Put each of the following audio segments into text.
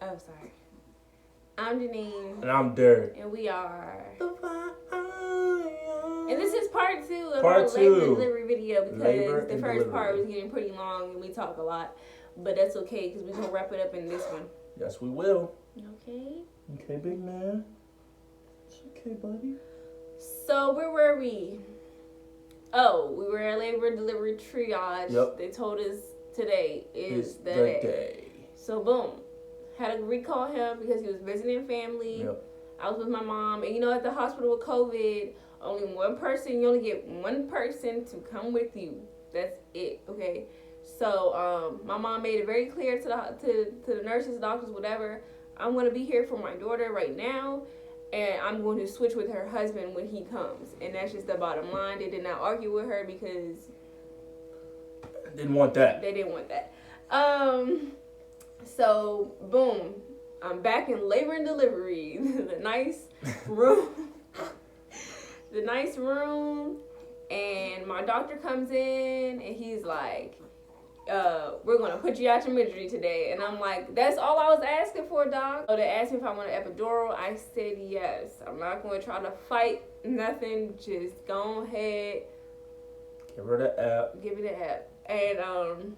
Oh, sorry. I'm Janine. And I'm Derek. And we are. And this is part 2 of Part our two. labor delivery video because Labor the and first part delivery. was getting pretty long and we talk a lot. But that's okay because we're going to wrap it up in this one. Yes, we will. Okay. Okay, big man. It's okay, buddy. So, where were we? Oh, we were at labor and delivery triage. Yep. They told us today is It's the the day. day. So, boom. Had to recall him because he was visiting family. Yep. I was with my mom. And you know, at the hospital with COVID, you only get one person to come with you. That's it, okay? So, my mom made it very clear to the nurses, doctors, whatever. I'm going to be here for my daughter right now. And I'm going to switch with her husband when he comes. And that's just the bottom line. They did not argue with her because Didn't want that. they didn't want that. So, boom. I'm back in labor and delivery. The nice room. The nice room. And my doctor comes in and he's like, we're going to put you out your misery today. And I'm like, that's all I was asking for, doc. So they asked me if I want an epidural. I said yes. I'm not going to try to fight nothing. Just go ahead. Give her the app. Give it an app. And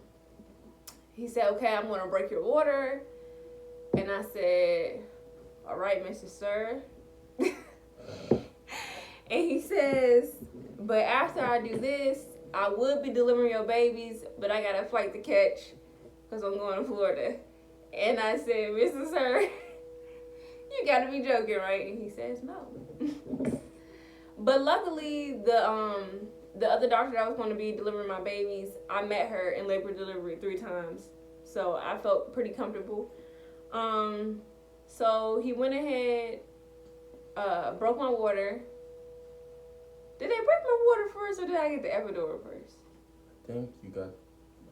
he said, okay, I'm going to break your water. And I said, all right, Mr. Sir. And he says, but after I do this, I would be delivering your babies, but I got a flight to catch because I'm going to Florida. And I said, Mr. Sir, you got to be joking, right? And he says, no. But luckily, the other doctor that was going to be delivering my babies, I met her in labor delivery 3 times. So I felt pretty comfortable. So he went ahead, broke my water. Did they break my water first or did I get the epidural first? I think you got...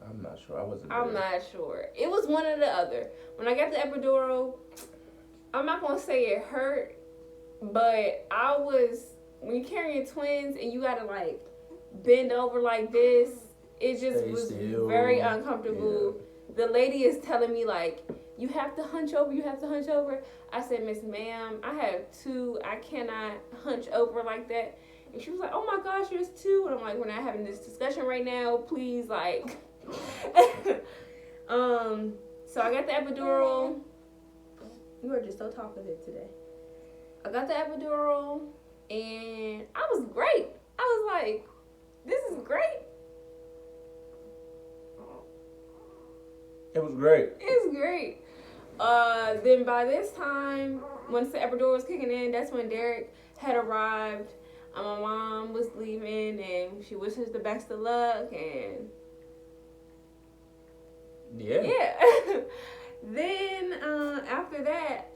I'm not sure. I wasn't I'm there. not sure. It was one or the other. When I got the epidural, I'm not going to say it hurt, but when you're carrying twins and you got to like bend over like this, it just Stay was still. very uncomfortable. Yeah. The lady is telling me like, you have to hunch over. I said, Miss Ma'am, I have 2. I cannot hunch over like that. And she was like, oh my gosh, there's 2. And I'm like, we're not having this discussion right now. Please, like. So I got the epidural. You are just so talkative today. I got the epidural and I was great. I was like, this is great. It was great. It's great. Then by this time, once the epidural was kicking in, that's when Derek had arrived. My mom was leaving, and she wishes the best of luck, and yeah. Then after that,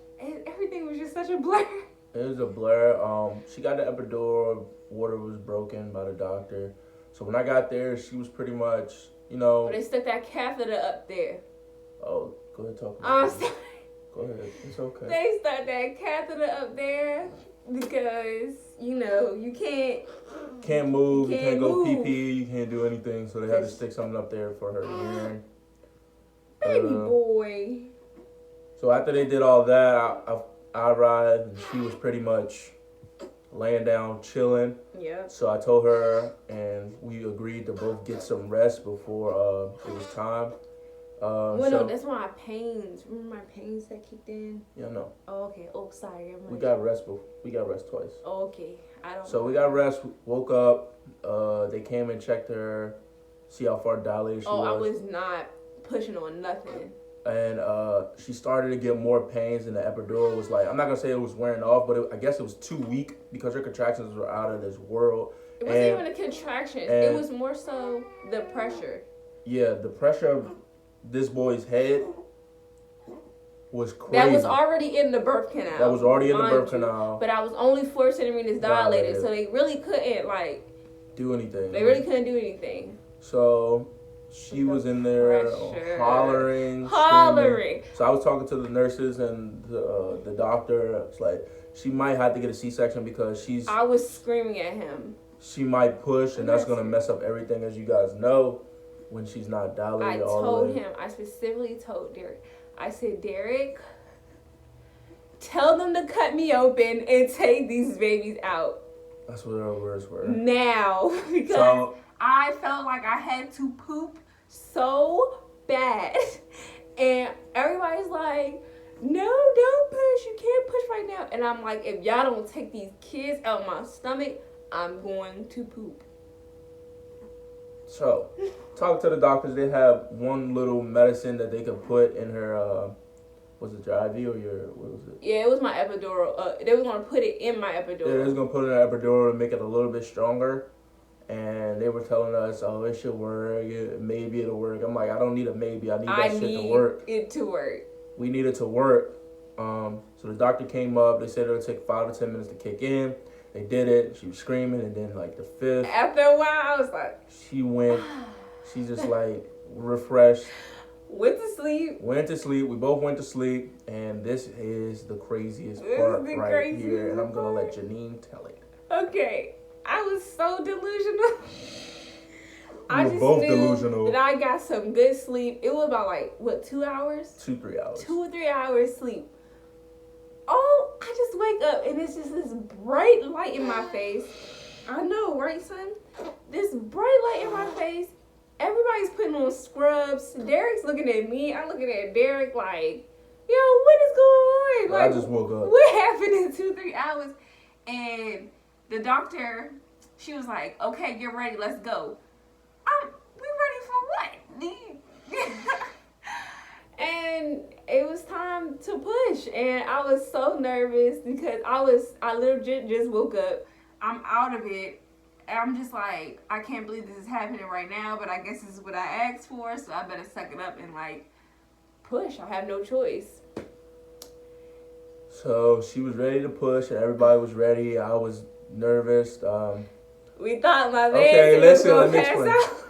everything was just such a blur. It was a blur. She got the epidural. Water was broken by the doctor. So when I got there, she was pretty much, But they stuck that catheter up there. Oh, go ahead, talk about I'm it. sorry. Go ahead. It's okay. They stuck that catheter up there because, you Can't move. You can't go move. pee. You can't do anything. So they had to stick something up there for her hearing. Baby boy. So after they did all that, I arrived and she was pretty much laying down, chilling. Yeah. So I told her, and we agreed to both get some rest before it was time. No, that's why my pains. Remember my pains that kicked in? Yeah, no. Oh, okay. Oh, sorry. We got rest. We got rest twice. Oh, okay. So we got rest. Woke up. They came and checked her, see how far dilated she was. I was not pushing on nothing. And she started to get more pains, and the epidural was like, I'm not gonna say it was wearing off, but I guess it was too weak because her contractions were out of this world. It wasn't even the contractions. It was more so the pressure. Yeah, the pressure of this boy's head was crazy. That was already in the birth canal. But I was only 4 centimeters dilated, so they really couldn't do anything. They really couldn't do anything. So she was in there hollering. Screaming. So I was talking to the nurses and the doctor. It's like she might have to get a C-section because I was screaming at him. She might push, and that's gonna mess up everything, as you guys know, when she's not dilated all the way. I specifically told Derek. I said, Derek, tell them to cut me open and take these babies out. That's what our words were. Now, because I felt like I had to poop so bad. And everybody's like, no, don't push. You can't push right now. And I'm like, if y'all don't take these kids out of my stomach, I'm going to poop. So, talk to the doctors. They have one little medicine that they could put in her, was it your IV or what was it? Yeah, it was my epidural. They were going to put it in my epidural. Yeah, they was going to put it in an epidural to make it a little bit stronger. And they were telling us, oh, it should work. Maybe it'll work. I'm like, I don't need a maybe. I need that shit to work. It to work. We need it to work. So the doctor came up. They said it'll take 5 to 10 minutes to kick in. They did it. She was screaming. And then, like, the 5th. After a while, I was like... She's just, like, refreshed. Went to sleep. We both went to sleep. And this is the craziest part right here. And I'm going to let Janine tell it. Okay. I was so delusional. We were both delusional. That I got some good sleep. It was about like, 2 hours? 2-3 hours. 2 or 3 hours sleep. Oh, I just wake up and it's just this bright light in my face. I know, right, son? This bright light in my face. Everybody's putting on scrubs. Derek's looking at me. I'm looking at Derek like, yo, what is going on? Like, I just woke up. What happened in 2-3 hours? And the doctor, she was like, okay, get ready, let's go. We ready for what? And it was time to push. And I was so nervous because I legit just woke up. I'm out of it. And I'm just like, I can't believe this is happening right now, but I guess this is what I asked for, so I better suck it up and like push. I have no choice. So she was ready to push and everybody was ready. I was nervous. We thought my okay, listen, let me pass explain. out.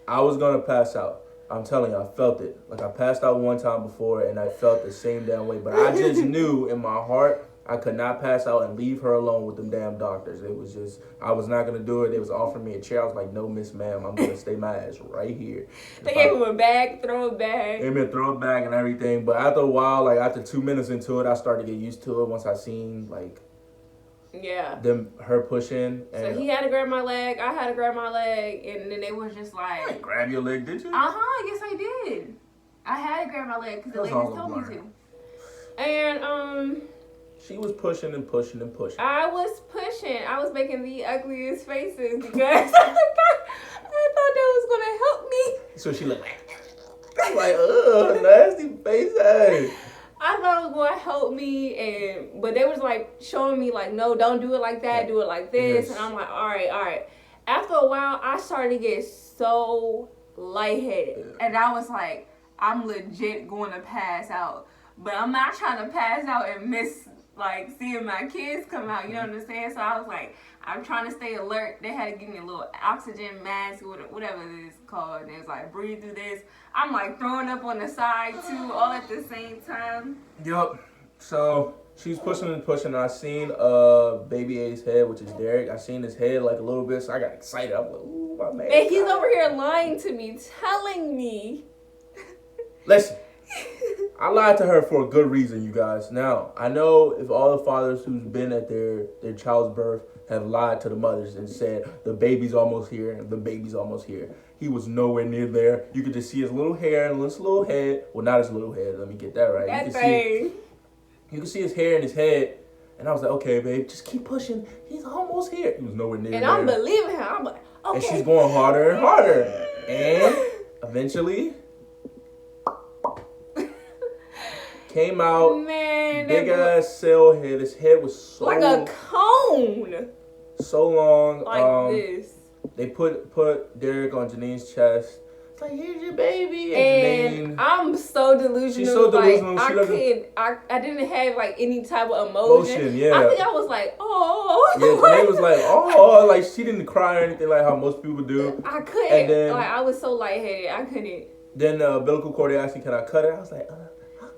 I was gonna pass out. I'm telling you, I felt it. Like I passed out one time before and I felt the same damn way. But I just knew in my heart I could not pass out and leave her alone with them damn doctors. It was just, I was not gonna do it. They was offering me a chair. I was like, no, miss ma'am, I'm gonna stay my ass right here. They gave him a bag, throw it back. Gave me a throw it back and everything. But after a while, like after 2 minutes into it, I started to get used to it once I seen like her pushing. And so he had to grab my leg, I had to grab my leg, and then they was just like, I didn't grab your leg, did you? Yes I did. I had to grab my leg because the ladies told me to. And she was pushing and pushing and pushing. I was pushing. I was making the ugliest faces because I thought that was gonna help me. So she looked like, ugh, nasty face. Hey. I thought it was going to help me, but they was like showing me like, no, don't do it like that, do it like this. Yes. And I'm like, all right. After a while, I started to get so lightheaded. Yeah. And I was like, I'm legit going to pass out. But I'm not trying to pass out and miss like seeing my kids come out, you know what I'm saying? So I was like, I'm trying to stay alert. They had to give me a little oxygen mask, whatever it is called. And it was like, breathe through this. I'm like throwing up on the side too, all at the same time. Yup. So she's pushing and pushing. And I seen baby A's head, which is Derek. I seen his head like a little bit, so I got excited. I'm like, ooh, my man. And he's over here lying to me, telling me. Listen. I lied to her for a good reason, you guys. Now, I know if all the fathers who's been at their child's birth have lied to the mothers and said, the baby's almost here, the baby's almost here. He was nowhere near there. You could just see his little hair and his little head. Well, not his little head. Let me get that right. You can see his hair and his head. And I was like, okay, babe, just keep pushing. He's almost here. He was nowhere near there. And I'm believing her. I'm like, okay. And she's going harder and harder. And eventually... came out, man, big ass cell head. His head was so like a cone, so long. Like this. They put Derek on Janine's chest. It's like, here's your baby. And I'm so delusional. She's so delusional. Like, I didn't have like any type of emotion. Yeah. I think I was like, oh. Yeah, Janine was like, oh, like she didn't cry or anything like how most people do. I couldn't. And then, like I was so lightheaded, I couldn't. Then umbilical cord asked me, can I cut it? I was like,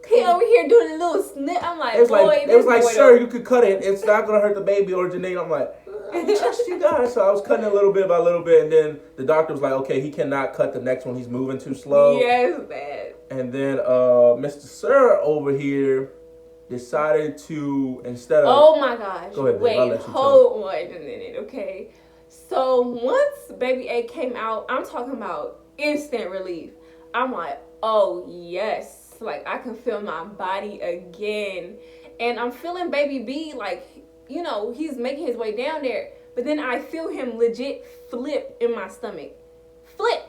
he over here doing a little snip. I'm like, it was like, sir, you could cut it. It's not gonna hurt the baby or Janine. I'm like, I trust you guys. So I was cutting a little bit by little bit, and then the doctor was like, okay, he cannot cut the next one. He's moving too slow. Yes, bad. And then Mr. Sir over here decided to, instead of... Oh my gosh. Go ahead, babe. Wait, I'll let you hold on a minute, okay? So once Baby A came out, I'm talking about instant relief. I'm like, oh yes. Like, I can feel my body again. And I'm feeling Baby B, like, you know, he's making his way down there. But then I feel him legit flip in my stomach. Flip.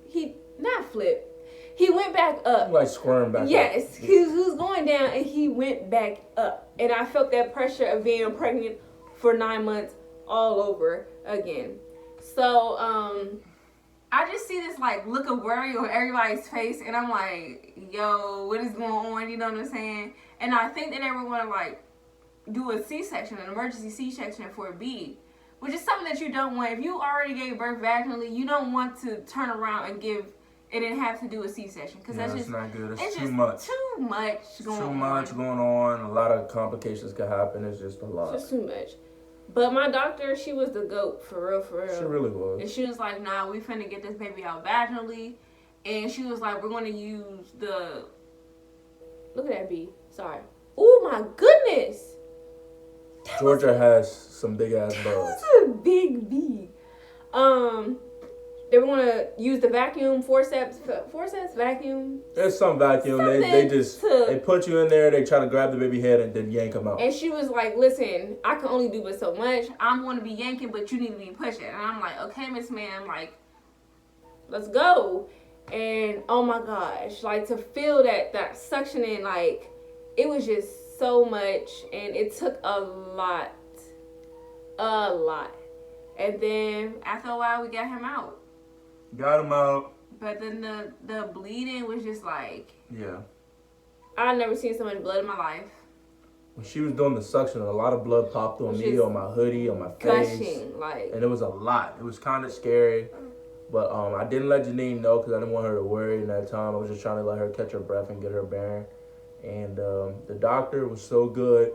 He, not flip. He went back up. Like squirm back yes, up. he was going down and he went back up. And I felt that pressure of being pregnant for 9 months all over again. So, I just see this like look of worry on everybody's face, and I'm like, yo, what is going on? You know what I'm saying? And I think that they were going to like do a C-section, an emergency C-section for B, which is something that you don't want. If you already gave birth vaginally, you don't want to turn around and give and then have to do a C-section, because that's just not good. It's too just much. Too much going on. Too much going on. A lot of complications could happen. It's just a lot. It's just too much. But my doctor, she was the GOAT, for real. She really was. And she was like, nah, we finna get this baby out vaginally. And she was like, we're going to use the... Look at that B. Sorry. Oh, my goodness. Georgia has some big-ass bugs. That's a big B. They were going to use the vacuum, forceps vacuum. There's some vacuum. They put you in there. They try to grab the baby head and then yank them out. And she was like, listen, I can only do but so much. I'm going to be yanking, but you need to be pushing. And I'm like, okay, Miss Ma'am, like, let's go. And oh my gosh, like to feel that suctioning, like it was just so much, and it took a lot. And then after a while, we got him out. Got him out. But then the bleeding was just like... Yeah. I've never seen so much blood in my life. When she was doing the suction, a lot of blood popped on me, on my hoodie, on my face. Gushing, like... And it was a lot. It was kind of scary. But I didn't let Janine know because I didn't want her to worry in that time. I was just trying to let her catch her breath and get her bearing. And the doctor was so good.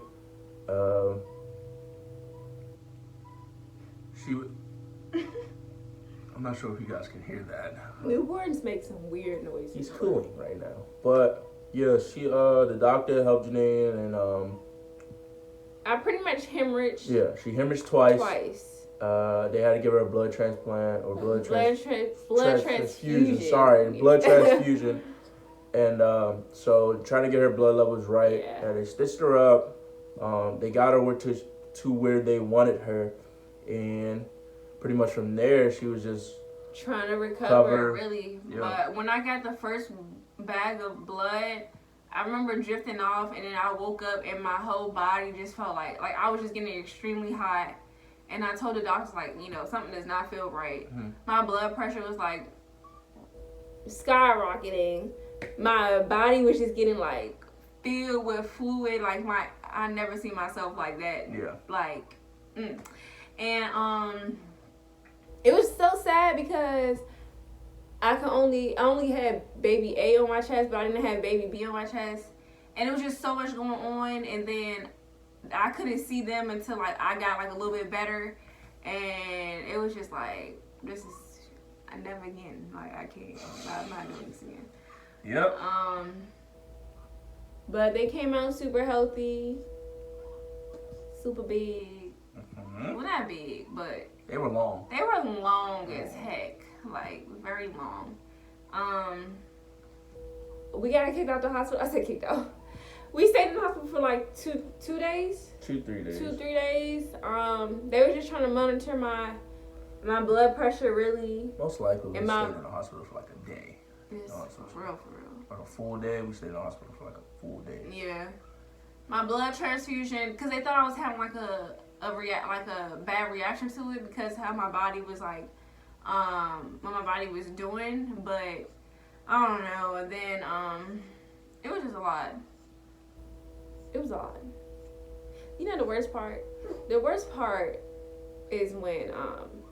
I'm not sure if you guys can hear that. Newborns make some weird noises. He's cooing right now. But yeah, the doctor helped Janine, and I pretty much hemorrhaged. Yeah, she hemorrhaged twice. They had to give her a blood transplant or blood transfusion. Sorry, blood transfusion. And so trying to get her blood levels right. Yeah. And they stitched her up. They got her to where they wanted her, and pretty much from there, she was just trying to recover, really. Yeah. But when I got the first bag of blood, I remember drifting off, and then I woke up, and my whole body just felt like I was just getting extremely hot. And I told the doctors, like, you know, something does not feel right. Mm-hmm. My blood pressure was, like, skyrocketing. My body was just getting, like, filled with fluid. Like, I never seen myself like that. Yeah. Like, And, it was so sad because I only had baby A on my chest, but I didn't have baby B on my chest. And it was just so much going on, and then I couldn't see them until like I got like a little bit better, and it was just like, I never again. Like I can't. I'm not doing this again. Yep. But they came out super healthy, super big. Mm-hmm. Well, not big, but they were long. They were long as heck, like very long. We got kicked out the hospital. I said kicked out. We stayed in the hospital for like 3 days. 2-3 days. 2-3 days. They were just trying to monitor my blood pressure really. Most likely we stayed in the hospital for like a day. For real. Like a full day. We stayed in the hospital for like a full day. Yeah. My blood transfusion, because they thought I was having like a bad reaction to it because how my body was like, what my body was doing, but I don't know. And then it was just a lot. It was odd. You know the worst part? The worst part is when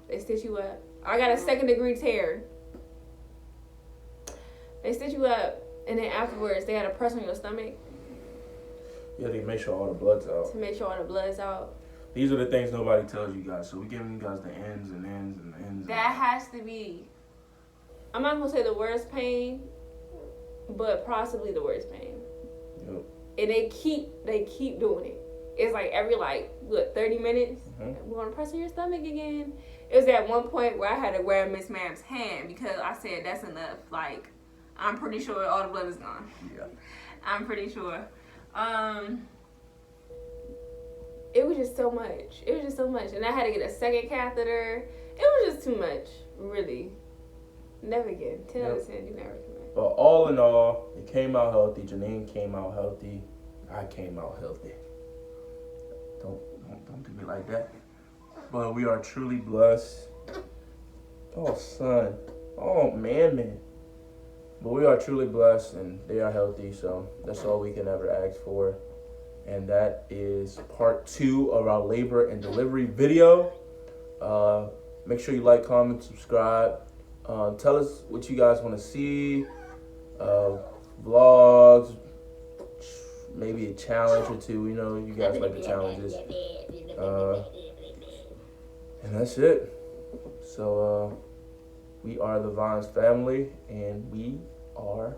they stitch you up. I got a 2nd-degree tear. They stitch you up, and then afterwards they had to press on your stomach. Yeah, to make sure all the blood's out. To make sure all the blood's out. These are the things nobody tells you guys, so we're giving you guys the ends and ends and ends. That has to be, I'm not going to say the worst pain, but possibly the worst pain. Yep. And they keep doing it. It's like every 30 minutes, we're gonna press on your stomach again. It was at one point where I had to grab Miss Ma'am's hand because I said that's enough. Like, I'm pretty sure all the blood is gone. Yeah. I'm pretty sure. It was just so much. And I had to get a second catheter. It was just too much, really. Never again. 10 out of 10, you never come back. But all in all, it came out healthy. Janine came out healthy. I came out healthy. Don't do me like that. But we are truly blessed. Oh, son. Oh, man. But we are truly blessed, and they are healthy, so that's all we can ever ask for. And that is part 2 of our labor and delivery video. Make sure you like, comment, subscribe. Tell us what you guys want to see. Vlogs, maybe a challenge or two. You know, you guys like the challenges. And that's it. So, we are the Vines family, and we are